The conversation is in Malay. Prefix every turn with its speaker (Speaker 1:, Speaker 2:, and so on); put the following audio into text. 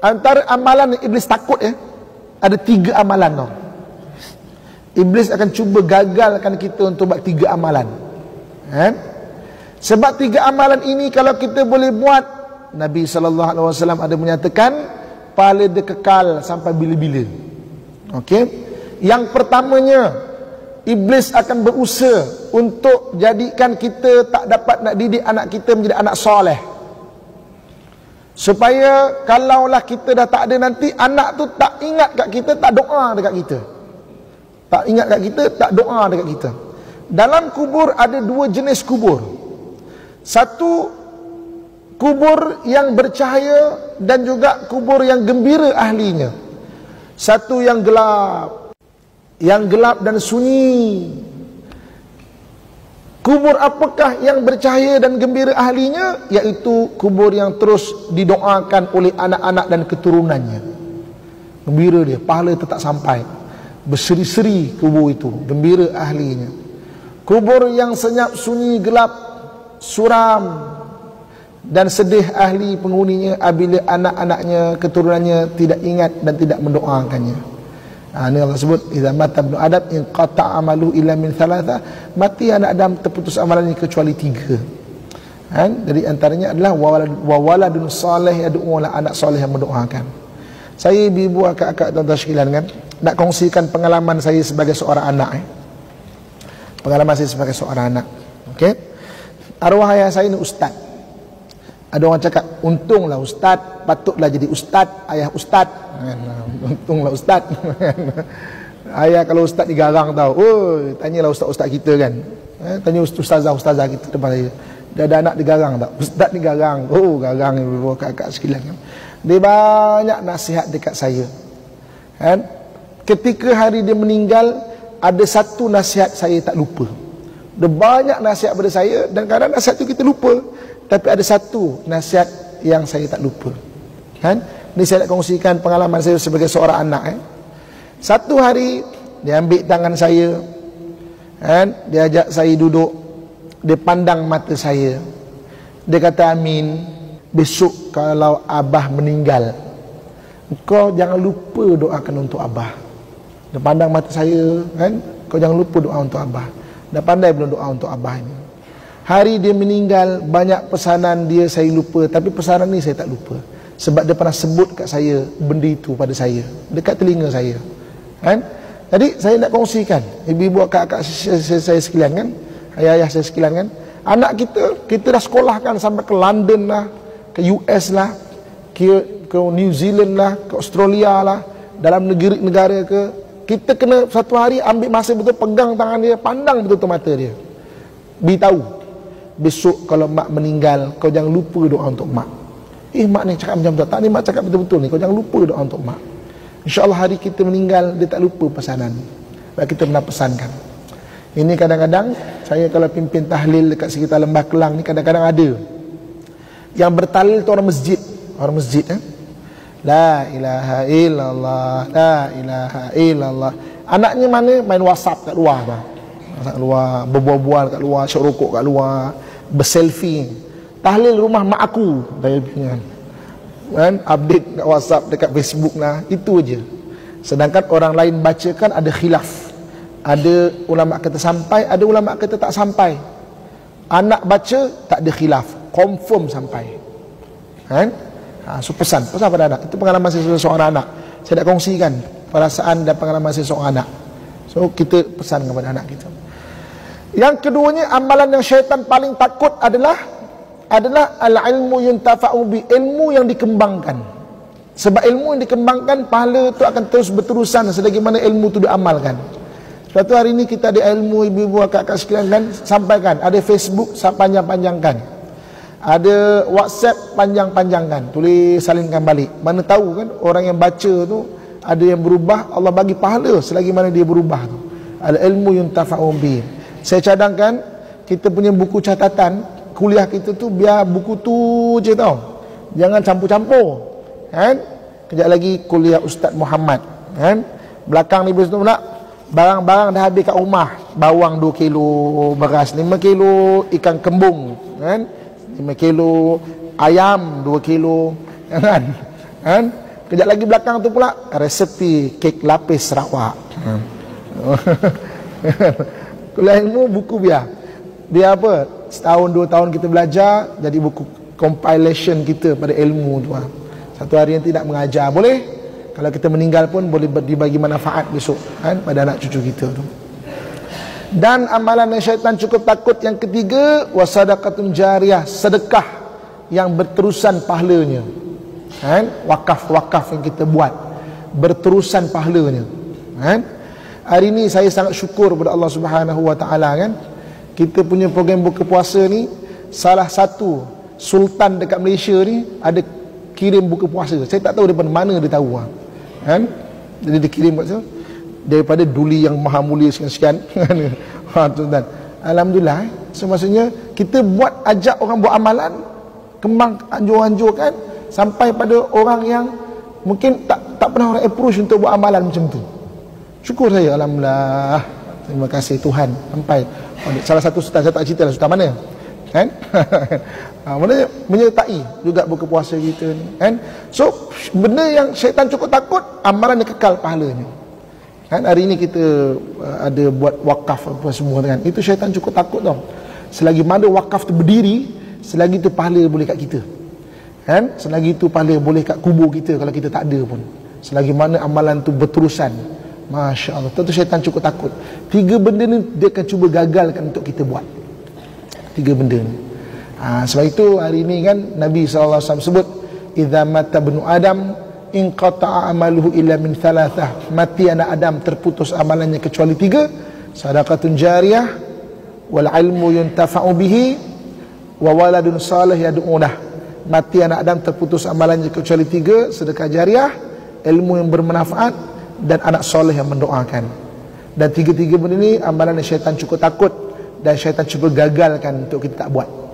Speaker 1: antara amalan yang iblis takut ada 3 amalan tau. Iblis akan cuba gagalkan kita untuk buat 3 amalan. Sebab 3 amalan ini kalau kita boleh buat, Nabi SAW ada menyatakan pahala dia kekal sampai bila-bila. Okey. Yang pertamanya, iblis akan berusaha untuk jadikan kita tak dapat nak didik anak kita menjadi anak soleh. Supaya kalaulah kita dah tak ada nanti, anak tu tak ingat kat kita, tak doa dekat kita. Tak ingat kat kita, tak doa dekat kita. Dalam kubur ada 2 jenis kubur. Satu, kubur yang bercahaya dan juga kubur yang gembira ahlinya. Satu yang gelap dan sunyi. Kubur apakah yang bercahaya dan gembira ahlinya? Iaitu kubur yang terus didoakan oleh anak-anak dan keturunannya. Gembira dia, pahala tetap sampai. Berseri-seri kubur itu, gembira ahlinya. Kubur yang senyap, sunyi, gelap, suram dan sedih ahli penghuninya apabila anak-anaknya, keturunannya tidak ingat dan tidak mendoakannya. Ini Allah sebut, idza mata ibnu adam in qata amalu illa min thalatha, mati anak Adam terputus amalannya kecuali 3. Jadi antaranya adalah wa waladun salih yad'u, anak soleh yang mendoakan. Saya ibu akak-akak tuan-tuan sekalian kan, nak kongsikan pengalaman saya sebagai seorang anak. Pengalaman saya sebagai seorang anak. Okey. Arwah ayah saya ni ustaz. Ada orang cakap, untunglah ustaz, patutlah jadi ustaz, ayah ustaz. Untunglah ustaz. Ayah kalau ustaz digarang tau. Oh, tanyalah ustaz-ustaz kita kan. Tanya ustazah-ustazah kita depan saya. Dia ada anak digarang tak? Ustaz digarang. Oh, garang ibu kakak sekalian kan. Dia banyak nasihat dekat saya. Kan? Ketika hari dia meninggal, ada satu nasihat saya tak lupa. Dia banyak nasihat pada saya dan kadang nasihat tu kita lupa. Tapi ada satu nasihat yang saya tak lupa. Kan? Ini saya nak kongsikan pengalaman saya sebagai seorang anak. Satu hari dia ambil tangan saya, kan? Dia ajak saya duduk, dia pandang mata saya. Dia kata, Amin, besok kalau abah meninggal, kau jangan lupa doakan untuk abah. Dia pandang mata saya, kan? Kau jangan lupa doa untuk abah. Dah pandai belum doa untuk abah ini? Hari dia meninggal, banyak pesanan dia saya lupa, tapi pesanan ni saya tak lupa. Sebab dia pernah sebut kat saya benda itu pada saya, dekat telinga saya. Kan? Jadi saya nak kongsikan, ibu-ibu, kakak saya sekalian kan, ayah-ayah saya sekalian kan, anak kita dah sekolahkan sampai ke London lah, ke US lah, ke New Zealand lah, ke Australia lah, dalam negara ke, kita kena satu hari ambil masa betul, pegang tangan dia, pandang betul-betul mata dia, beritahu, besok kalau mak meninggal, kau jangan lupa doa untuk mak. Mak ni cakap macam tu, tak ni mak cakap betul-betul ni, kau jangan lupa doa untuk mak. InsyaAllah hari kita meninggal, dia tak lupa pesanan. Sebab kita pernah pesankan. Ini kadang-kadang, saya kalau pimpin tahlil dekat sekitar Lembah Kelang ni, kadang-kadang ada yang bertahlil tu orang masjid. Orang masjid La ilaha illallah, la ilaha illallah. Anaknya mana? Main WhatsApp kat luar bang. Kat luar, berbual-bual kat luar, syok rokok kat luar, berselfie. Tahlil rumah mak aku, kan? Update kat WhatsApp, dekat Facebook lah, itu aja. Sedangkan orang lain bacakan ada khilaf. Ada ulama kata sampai, ada ulama kata tak sampai. Anak baca tak ada khilaf, confirm sampai. Kan? So pesan pada anak. Itu pengalaman saya sebagai seorang anak. Saya nak kongsikan perasaan dan pengalaman saya seorang anak. So kita pesan kepada anak kita. Yang keduanya, amalan yang syaitan paling takut adalah al-ilmu yuntafa'u bi, ilmu yang dikembangkan. Sebab ilmu yang dikembangkan, pahala itu akan terus berterusan selagi mana ilmu itu diamalkan. Suatu hari ini kita ada ilmu, ibu-ibu, kakak sekalian kan, sampaikan. Ada Facebook, panjang-panjangkan. Ada WhatsApp, panjang-panjangkan. Tulis, salinkan balik. Mana tahu kan, orang yang baca tu ada yang berubah, Allah bagi pahala selagi mana dia berubah tu. Al-ilmu yuntafa'u bi. Saya cadangkan kita punya buku catatan kuliah kita tu, biar buku tu je tau, jangan campur-campur, kan? Kejap lagi kuliah Ustaz Muhammad, kan? Belakang ni betul nak barang-barang dah habis kat rumah, bawang 2 kilo, beras 5 kilo, ikan kembung, kan? 5 kilo, ayam 2 kilo, kan? Kejap lagi belakang tu pula resepi kek lapis Sarawak. Kuliah ilmu buku biar apa, setahun 2 tahun kita belajar, jadi buku compilation kita pada ilmu tu. Satu hari yang tidak mengajar boleh, kalau kita meninggal pun boleh dibagi manfaat besok kan pada anak cucu kita tu. Dan amalan yang syaitan cukup takut yang ketiga, wasadaqatun jariyah, sedekah yang berterusan pahalanya kan, wakaf yang kita buat berterusan pahalanya kan. Hari ni saya sangat syukur kepada Allah Subhanahu wa taala kan, kita punya program buka puasa ni, salah satu sultan dekat Malaysia ni ada kirim buka puasa. Saya tak tahu daripada mana dia tahu kan. Jadi dia kirim kat saya daripada Duli yang maha mulia sekian-sekian. Tuan-tuan, alhamdulillah. So maksudnya kita buat, ajak orang buat amalan, kembang anjur-anjurkan sampai pada orang yang mungkin tak pernah orang approach untuk buat amalan macam tu. Syukur saya, alhamdulillah. Terima kasih Tuhan. Sampai salah satu sultan, saya tak cerita lah sultan mana kan. Maknanya menyertai juga buka puasa kita ni kan. So benda yang syaitan cukup takut, amalan dia kekal pahalanya kan. Hari ni kita ada buat wakaf apa semua kan, itu syaitan cukup takut tau. Selagi mana wakaf tu berdiri, selagi tu pahala boleh kat kita kan. Selagi tu pahala boleh kat kubur kita kalau kita tak ada pun. Selagi mana amalan tu berterusan, Masya Allah, tentu syaitan cukup takut. 3 benda ni dia akan cuba gagalkan untuk kita buat. 3 benda ni. Sebab itu hari ni kan Nabi SAW sebut, idza mata ibnu Adam inqata'a amaluhu illa min thalathah. Mati anak Adam terputus amalannya kecuali 3. Sadaqatun jariyah, wal ilmu yuntafa'u bihi, wa waladun salih yad'ulah. Mati anak Adam terputus amalannya kecuali 3, sedekah jariah, ilmu yang bermanfaat, dan anak soleh yang mendoakan. Dan 3 benda ni amalan yang syaitan cukup takut dan syaitan cuba gagalkan untuk kita tak buat.